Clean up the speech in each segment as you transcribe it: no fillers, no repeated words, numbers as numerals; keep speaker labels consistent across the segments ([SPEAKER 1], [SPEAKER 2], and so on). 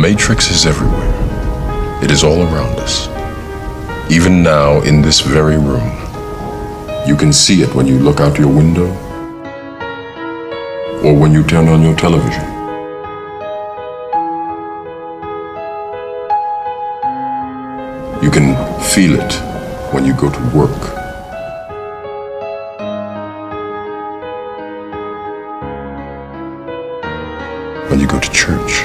[SPEAKER 1] Matrix is everywhere. It is all around us. Even now, in this very room. You can see it when you look out your window or when you turn on your television. You can feel it when you go to work. When you go to church.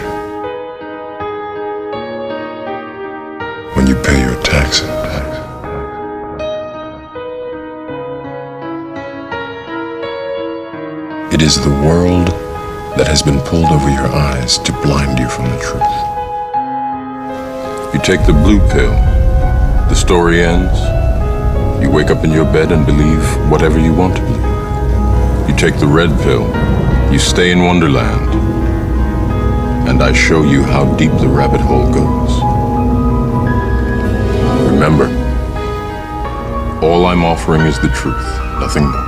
[SPEAKER 1] When you pay your taxes. It is the world that has been pulled over your eyes to blind you from the truth. You take the blue pill, the story ends. You wake up in your bed and believe whatever you want to believe. You take the red pill, you stay in Wonderland, and I show you how deep the rabbit hole goes. Remember, all I'm offering is the truth, nothing more.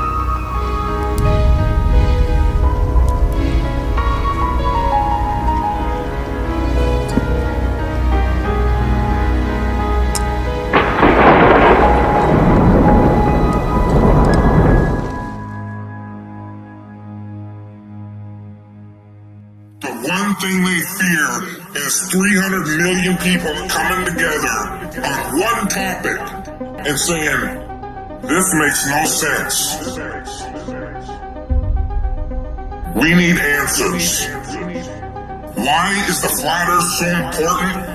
[SPEAKER 2] One thing they fear is 300 million people coming together on one topic and saying, this makes no sense. We need answers. Why is the flat earth so important?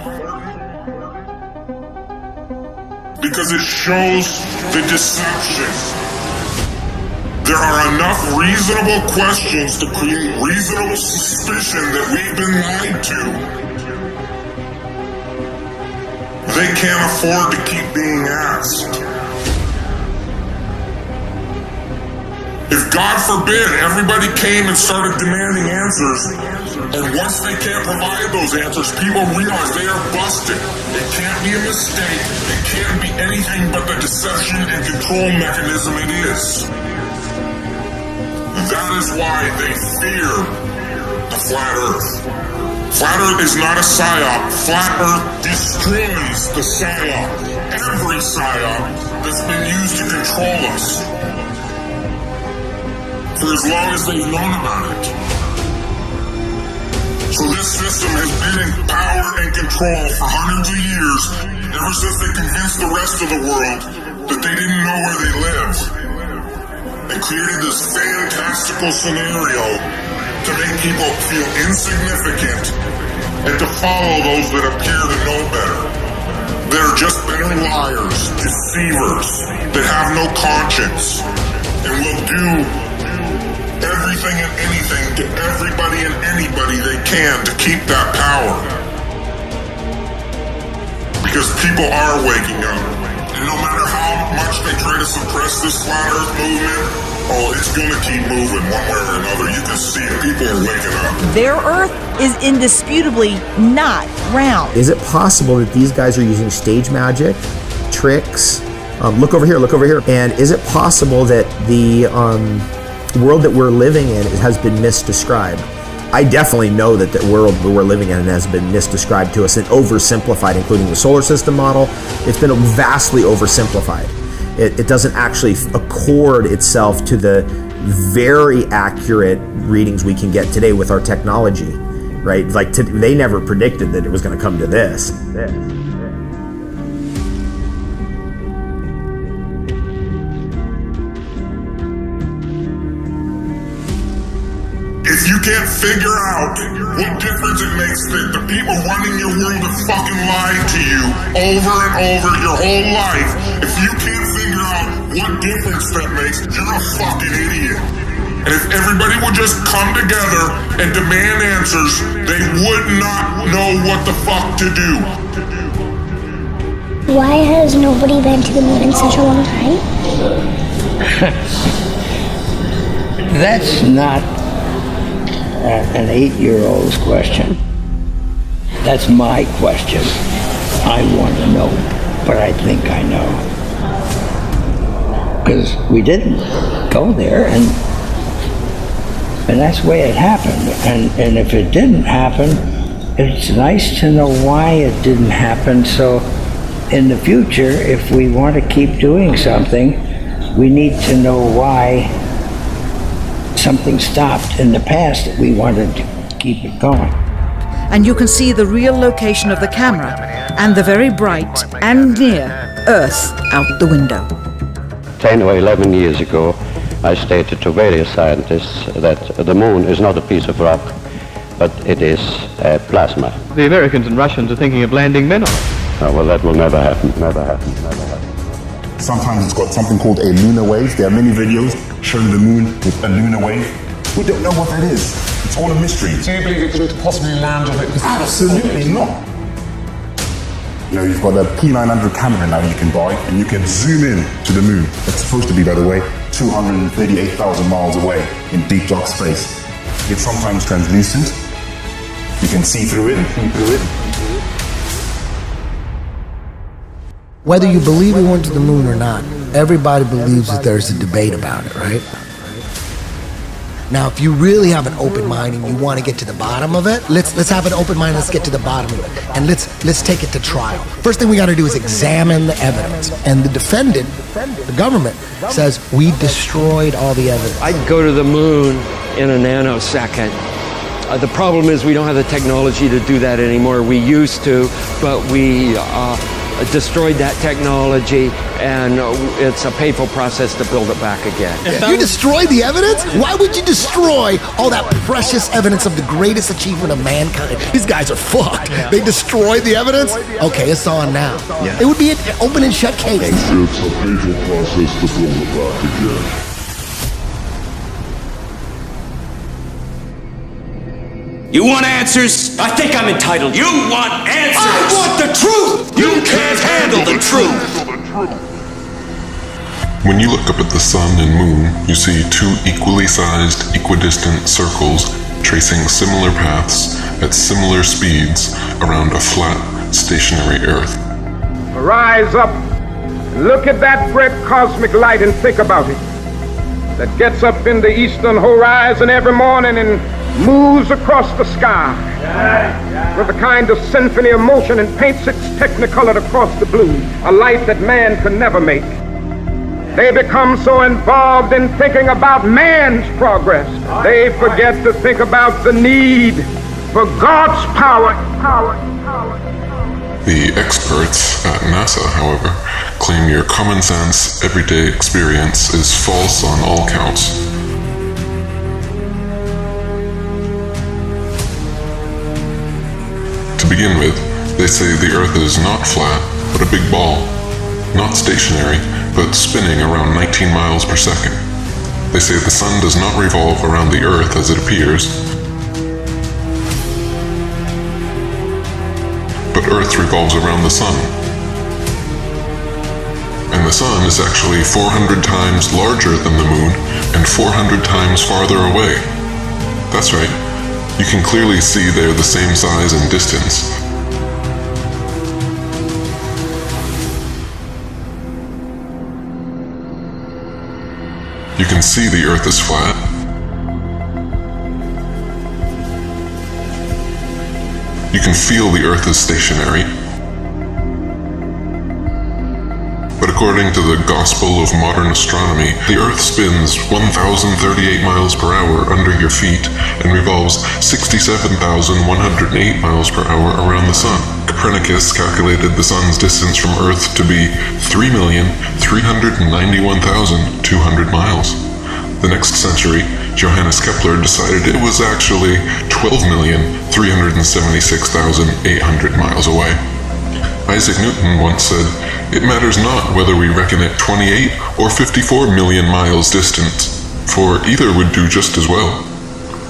[SPEAKER 2] Because it shows the deception. There are enough reasonable questions to create reasonable suspicion that we've been lied to. They can't afford to keep being asked. If God forbid everybody came and started demanding answers, and once they can't provide those answers, people realize they are busted. It can't be a mistake. It can't be anything but the deception and control mechanism it is. That is why they fear the flat earth. Flat earth is not a psyop. Flat earth destroys the psyop. Every psyop that's been used to control us. For as long as they've known about it. So this system has been in power and control for hundreds of years, ever since they convinced the rest of the world that they didn't know where they lived. And created this fantastical scenario to make people feel insignificant and to follow those that appear to know better. They're just better liars, deceivers, that have no conscience and will do everything and anything to everybody and anybody they can to keep that power. Because people are waking up. And no matter how much they try to suppress this flat earth movement, oh, it's going to keep moving one way or another. You can see it. People are waking up.
[SPEAKER 3] Their earth is indisputably not round.
[SPEAKER 4] Is it possible that these guys are using stage magic, tricks? Look over here, look over here. And is it possible that the world that we're living in has been misdescribed? I definitely know that the world that we're living in has been misdescribed to us and oversimplified, including the solar system model. It's been vastly oversimplified. It doesn't actually accord itself to the very accurate readings we can get today with our technology, right? Like they never predicted that it was going to come to this.
[SPEAKER 2] If you can't figure out what difference it makes that the people running your world have fucking lied to you over and over your whole life, if you can't figure out what difference that makes, you're a fucking idiot. And if everybody would just come together and demand answers, they would not know what the fuck to do.
[SPEAKER 5] Why has nobody been to the moon in such a long time?
[SPEAKER 6] That's not an 8-year-old's question. That's my question. I want to know, but I think I know. Because we didn't go there, and that's the way it happened. And if it didn't happen, it's nice to know why it didn't happen. So in the future, if we want to keep doing something, we need to know why something stopped in the past that we wanted to keep it going.
[SPEAKER 7] And you can see the real location of the camera and the very bright and near Earth out the window.
[SPEAKER 8] 10 or 11 years ago, I stated to various scientists that the moon is not a piece of rock, but it is plasma.
[SPEAKER 9] The Americans and Russians are thinking of landing men on it.
[SPEAKER 8] Oh, well, that will never happen, never happen, never happen.
[SPEAKER 2] Sometimes it's got something called a lunar wave. There are many videos showing the moon with a lunar wave. We don't know what that is. It's all a mystery.
[SPEAKER 10] Do you believe it could possibly land on it?
[SPEAKER 2] Absolutely not. You know, you've got a P900 camera now you can buy, and you can zoom in to the moon. It's supposed to be, by the way, 238,000 miles away in deep dark space. It's sometimes translucent. You can see through it.
[SPEAKER 11] Whether you believe we went to the moon or not, everybody believes that there's a debate about it, right? Now, if you really have an open mind and you want to get to the bottom of it, let's have an open mind. Let's get to the bottom of it, and let's take it to trial. First thing we got to do is examine the evidence. And the defendant, the government, says we destroyed all the evidence.
[SPEAKER 12] I'd go to the moon in a nanosecond. The problem is we don't have the technology to do that anymore. We used to, but we destroyed that technology, and it's a painful process to build it back again.
[SPEAKER 11] You destroyed the evidence? Why would you destroy all that precious evidence of the greatest achievement of mankind? These guys are fucked. They destroyed the evidence? Okay, it's on now. It would be an open and shut case.
[SPEAKER 2] It's a painful process to build it back again.
[SPEAKER 13] You want answers? I think I'm entitled. You want answers? I want the truth! You can't handle the truth!
[SPEAKER 1] When you look up at the sun and moon, you see two equally sized, equidistant circles tracing similar paths at similar speeds around a flat, stationary Earth.
[SPEAKER 14] Rise up, look at that great cosmic light and think about it. That gets up in the eastern horizon every morning and moves across the sky with a kind of symphony of motion and paints its technicolor across the blue, a light that man could never make. They become so involved in thinking about man's progress, they forget to think about the need for God's power.
[SPEAKER 1] The experts at NASA, however, claim your common sense, everyday experience is false on all counts. To begin with, they say the Earth is not flat, but a big ball. Not stationary, but spinning around 19 miles per second. They say the Sun does not revolve around the Earth as it appears, but Earth revolves around the Sun. And the Sun is actually 400 times larger than the Moon and 400 times farther away. That's right. You can clearly see they're the same size and distance. You can see the Earth is flat. You can feel the Earth is stationary. But according to the Gospel of Modern Astronomy, the Earth spins 1,038 miles per hour under your feet and revolves 67,108 miles per hour around the Sun. Copernicus calculated the Sun's distance from Earth to be 3,391,200 miles. The next century, Johannes Kepler decided it was actually 12,376,800 miles away. Isaac Newton once said, "It matters not whether we reckon it 28 or 54 million miles distant, for either would do just as well."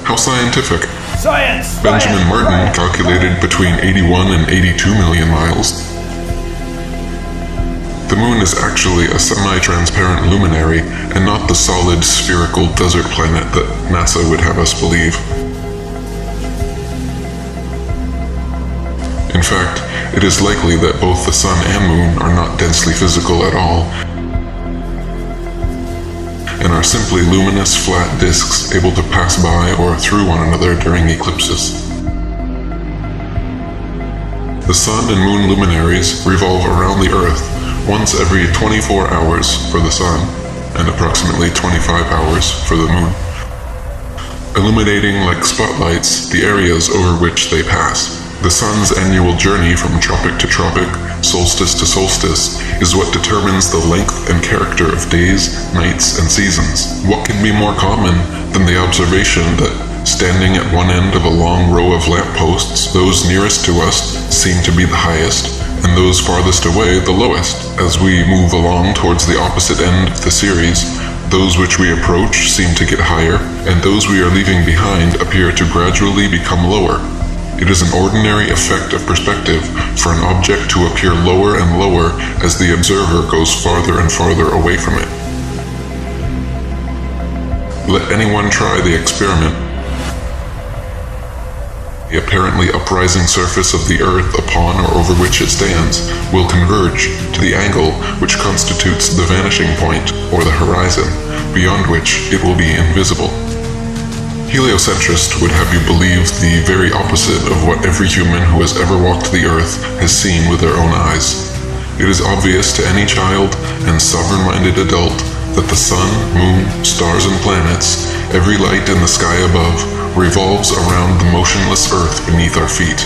[SPEAKER 1] How scientific.
[SPEAKER 13] Science!
[SPEAKER 1] Benjamin Martin calculated between 81 and 82 million miles. The moon is actually a semi-transparent luminary and not the solid spherical desert planet that NASA would have us believe. In fact, it is likely that both the sun and moon are not densely physical at all, and are simply luminous flat disks able to pass by or through one another during eclipses.
[SPEAKER 2] The sun and moon luminaries revolve around the Earth once every 24 hours for the sun and approximately 25 hours for the moon, illuminating like spotlights the areas over which they pass. The sun's annual journey from tropic to tropic, solstice to solstice, is what determines the length and character of days, nights, and seasons. What can be more common than the observation that, standing at one end of a long row of lampposts, those nearest to us seem to be the highest, and those farthest away the lowest. As we move along towards the opposite end of the series, those which we approach seem to get higher, and those we are leaving behind appear to gradually become lower. It is an ordinary effect of perspective for an object to appear lower and lower as the observer goes farther and farther away from it. Let anyone try the experiment. The apparently uprising surface of the Earth upon or over which it stands will converge to the angle which constitutes the vanishing point or the horizon, beyond which it will be invisible. Heliocentrists would have you believe the very opposite of what every human who has ever walked the Earth has seen with their own eyes. It is obvious to any child and sovereign-minded adult that the sun, moon, stars, and planets, every light in the sky above, revolves around the motionless Earth beneath our feet.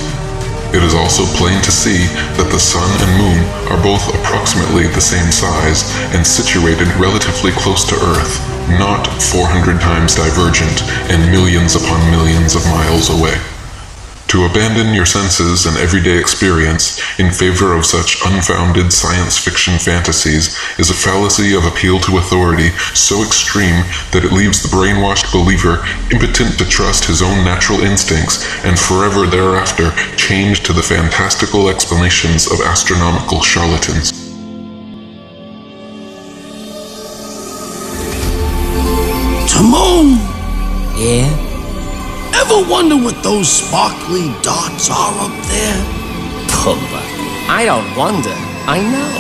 [SPEAKER 2] It is also plain to see that the sun and moon are both approximately the same size and situated relatively close to Earth, not 400 times divergent and millions upon millions of miles away. To abandon your senses and everyday experience in favor of such unfounded science fiction fantasies is a fallacy of appeal to authority so extreme that it leaves the brainwashed believer impotent to trust his own natural instincts and forever thereafter chained to the fantastical explanations of astronomical charlatans.
[SPEAKER 15] Timon! Yeah? Ever wonder what those sparkly dots are up there?
[SPEAKER 16] Pumbaa, I don't wonder. I know.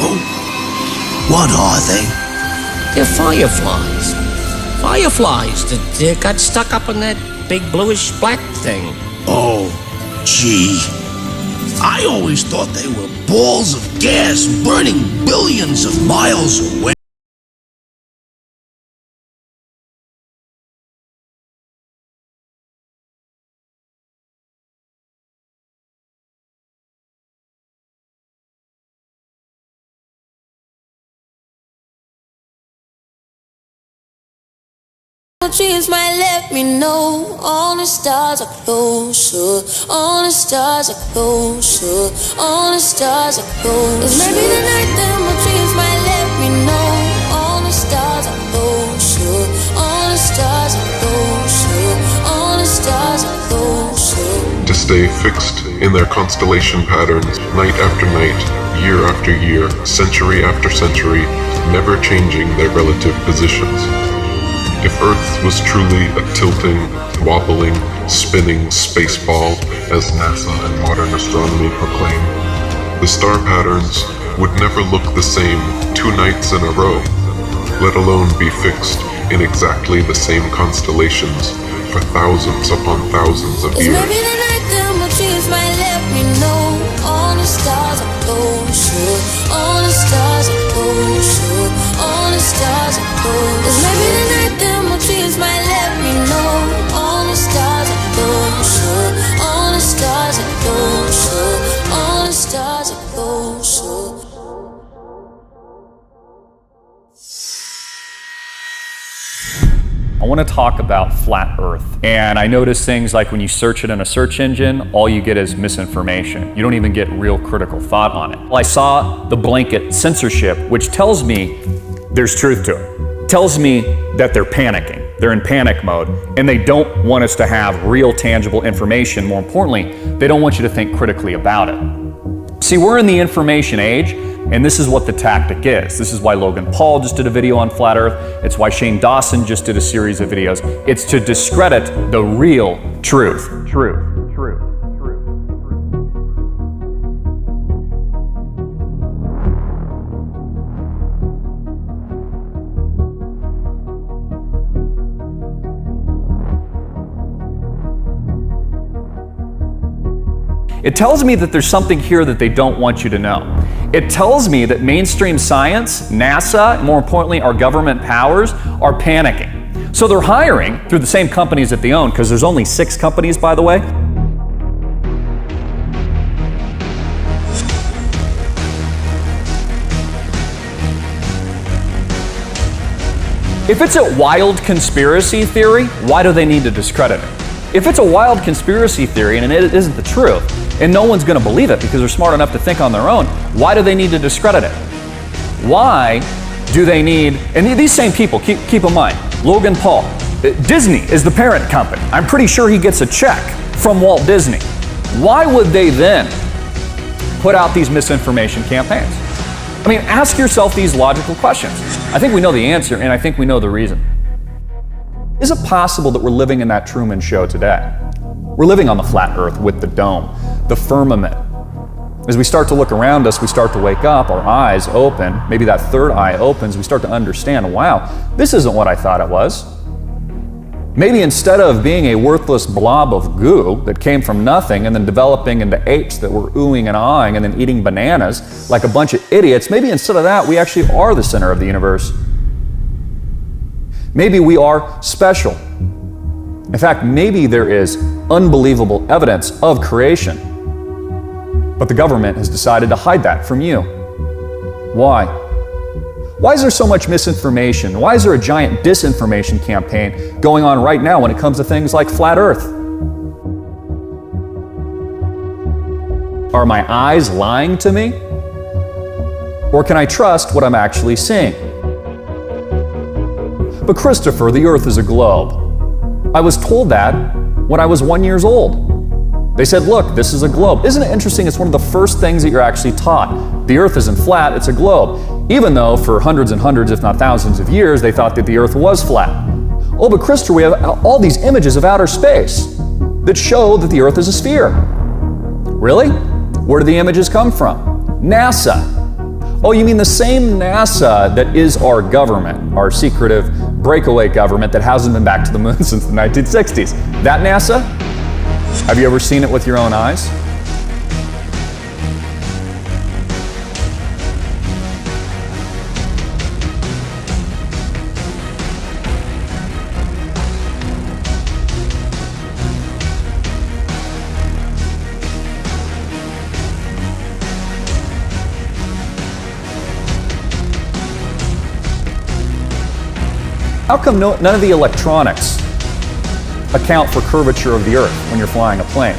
[SPEAKER 15] Oh, what are they?
[SPEAKER 16] They're fireflies. Fireflies that got stuck up in that big bluish-black thing.
[SPEAKER 15] Oh, gee. I always thought they were balls of gas burning billions of miles away.
[SPEAKER 17] Dreams might let me know all the stars are closer, all the stars are closer, all the stars are closer. Maybe tonight that my dreams might let me know all the stars are closer, all the stars are closer, all the stars are closer.
[SPEAKER 2] To stay fixed in their constellation patterns, night after night, year after year, century after century, never changing their relative positions. If Earth was truly a tilting, wobbling, spinning space ball, as NASA and modern astronomy proclaim, the star patterns would never look the same 2 nights in a row, let alone be fixed in exactly the same constellations for thousands upon thousands of years.
[SPEAKER 17] Maybe the night that my dreams might let me know all the stars are closer, all the stars are closer, all the stars are closer. Maybe the night that my dreams might let me know all the stars are closer, all the stars are closer, all the stars are closer.
[SPEAKER 18] I want to talk about flat Earth. And I notice things like when you search it in a search engine, all you get is misinformation. You don't even get real critical thought on it. I saw the blanket censorship, which tells me there's truth to it. It tells me that they're panicking. They're in panic mode, and they don't want us to have real tangible information. More importantly, they don't want you to think critically about it. See, we're in the information age, and this is what the tactic is. This is why Logan Paul just did a video on flat Earth. It's why Shane Dawson just did a series of videos. It's to discredit the real truth. It tells me that there's something here that they don't want you to know. It tells me that mainstream science, NASA, and more importantly, our government powers are panicking. So they're hiring through the same companies that they own, because there's only 6 companies, by the way. If it's a wild conspiracy theory, why do they need to discredit it? If it's a wild conspiracy theory and it isn't the truth, and no one's going to believe it because they're smart enough to think on their own, why do they need to discredit it? Why do they need, and these same people, keep in mind, Logan Paul, Disney is the parent company. I'm pretty sure he gets a check from Walt Disney. Why would they then put out these misinformation campaigns? I mean, ask yourself these logical questions. I think we know the answer, and I think we know the reason. Is it possible that we're living in that Truman Show today? We're living on the flat earth with the dome, the firmament. As we start to look around us, we start to wake up, our eyes open, maybe that third eye opens, we start to understand, wow, this isn't what I thought it was. Maybe instead of being a worthless blob of goo that came from nothing and then developing into apes that were oohing and ahhing and then eating bananas like a bunch of idiots, maybe instead of that, we actually are the center of the universe. Maybe we are special. In fact, maybe there is unbelievable evidence of creation, but the government has decided to hide that from you. Why? Why is there so much misinformation? Why is there a giant disinformation campaign going on right now when it comes to things like flat Earth? Are my eyes lying to me? Or can I trust what I'm actually seeing? But Christopher, the Earth is a globe. I was told that when I was 1 year old. They said, look, this is a globe. Isn't it interesting? It's one of the first things that you're actually taught. The Earth isn't flat, it's a globe. Even though for hundreds and hundreds, if not thousands of years, they thought that the Earth was flat. Oh, but Christopher, we have all these images of outer space that show that the Earth is a sphere. Really? Where do the images come from? NASA. Oh, you mean the same NASA that is our government, our secretive breakaway government that hasn't been back to the moon since the 1960s. That NASA? Have you ever seen it with your own eyes? How come none of the electronics account for curvature of the Earth when you're flying a plane?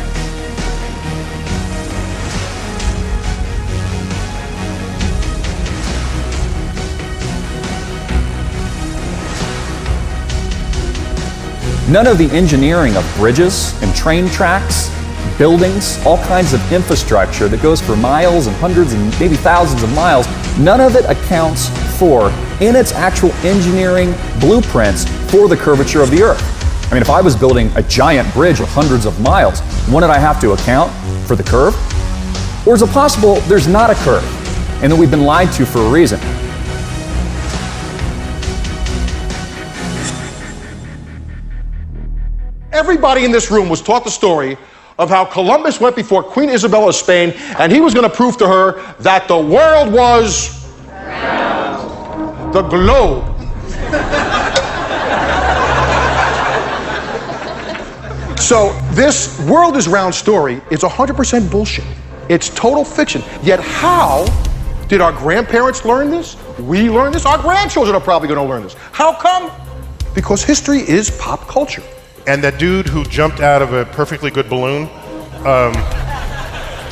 [SPEAKER 18] None of the engineering of bridges and train tracks, buildings, all kinds of infrastructure that goes for miles and hundreds and maybe thousands of miles, none of it accounts for, in its actual engineering blueprints, for the curvature of the Earth. I mean, if I was building a giant bridge of hundreds of miles, wouldn't I have to account for the curve? Or is it possible there's not a curve and that we've been lied to for a reason?
[SPEAKER 10] Everybody in this room was taught the story of how Columbus went before Queen Isabella of Spain and he was going to prove to her that the world was the globe. So this world is round story is 100% bullshit. It's total fiction. Yet how did our grandparents learn this? We learned this? Our grandchildren are probably going to learn this. How come? Because history is pop culture.
[SPEAKER 19] And that dude who jumped out of a perfectly good balloon,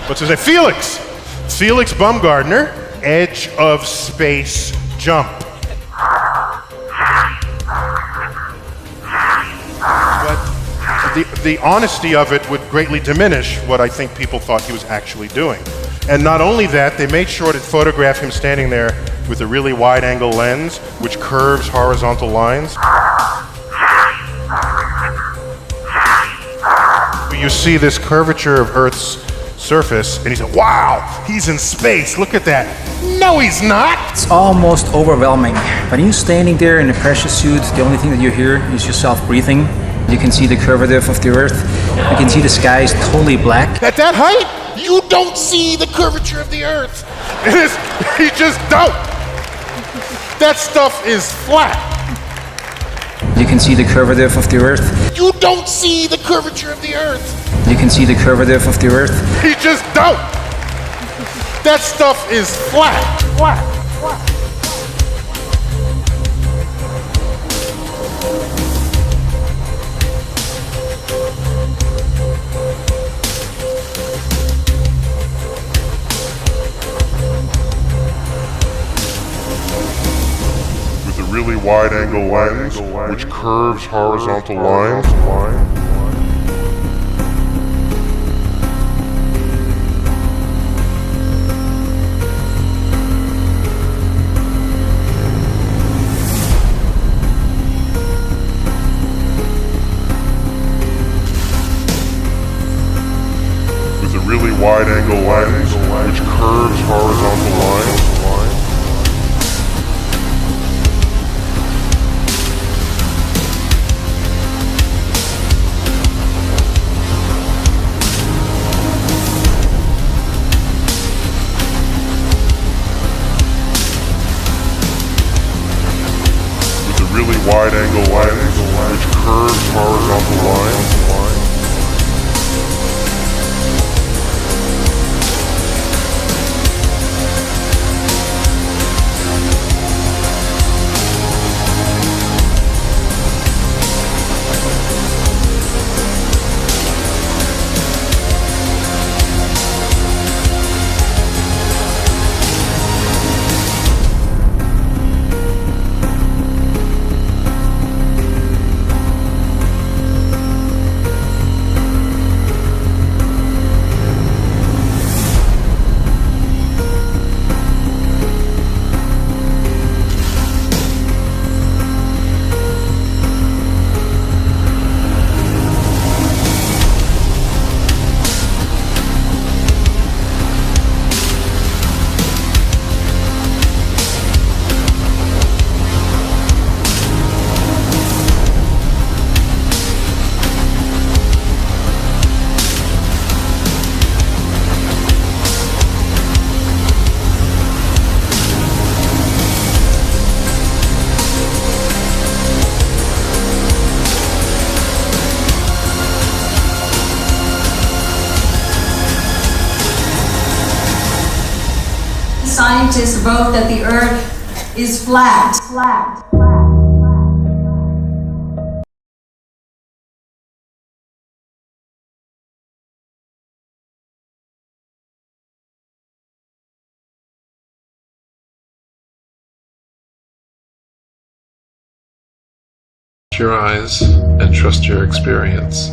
[SPEAKER 19] what's his name? Felix Baumgartner, edge of space jump. But the honesty of it would greatly diminish what I think people thought he was actually doing. And not only that, they made sure to photograph him standing there with a really wide-angle lens, which curves horizontal lines. You see this curvature of Earth's surface, and he said, wow, he's in space, look at that. No, he's not.
[SPEAKER 20] It's almost overwhelming. When you're standing there in a pressure suit, the only thing that you hear is yourself breathing. You can see the curvature of the Earth. You can see the sky is totally black.
[SPEAKER 10] At that height,
[SPEAKER 15] You don't see the curvature of the earth.
[SPEAKER 19] It is, you just don't. That stuff is flat.
[SPEAKER 20] You can see the curvature of the earth.
[SPEAKER 15] You don't see the curvature of the earth.
[SPEAKER 20] You can see the curvature of the earth.
[SPEAKER 19] You just don't. That stuff is flat. Flat.
[SPEAKER 2] With a really wide-angle lens, which curves horizontal lines. With a really wide-angle lens, which curves horizontal lines. Really wide-angle lens, which curves horizontal lines.
[SPEAKER 21] Scientists wrote that the Earth is flat.
[SPEAKER 22] Your eyes and trust your experience.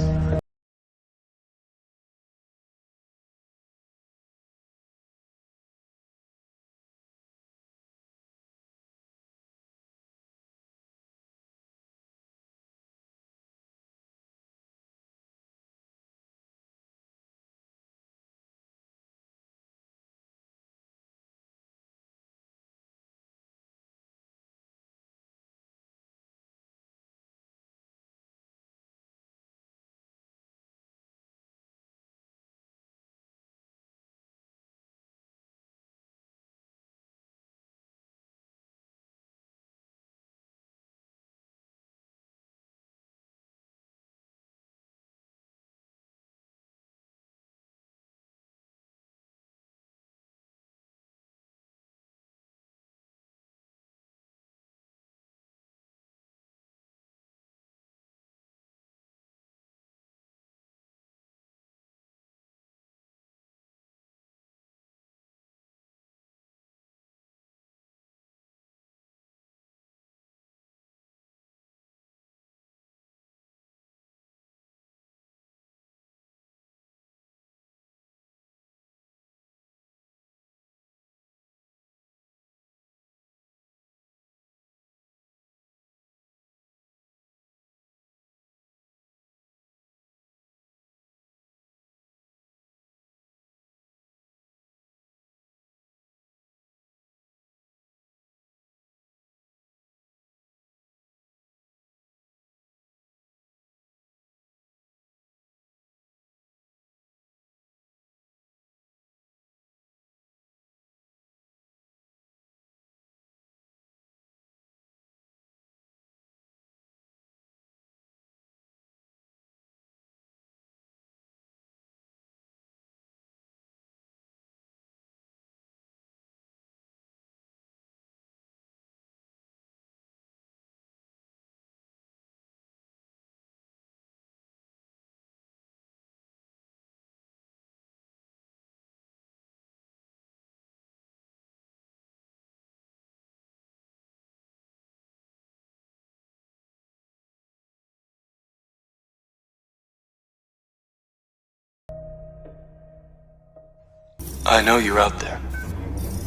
[SPEAKER 3] I know you're out there.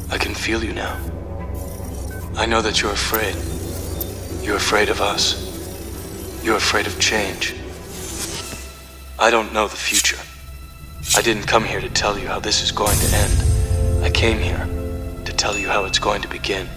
[SPEAKER 3] I can feel you now. I know that you're afraid. You're afraid of us. You're afraid of change. I don't know the future. I didn't come here to tell you how this is going to end. I came here to tell you how it's going to begin.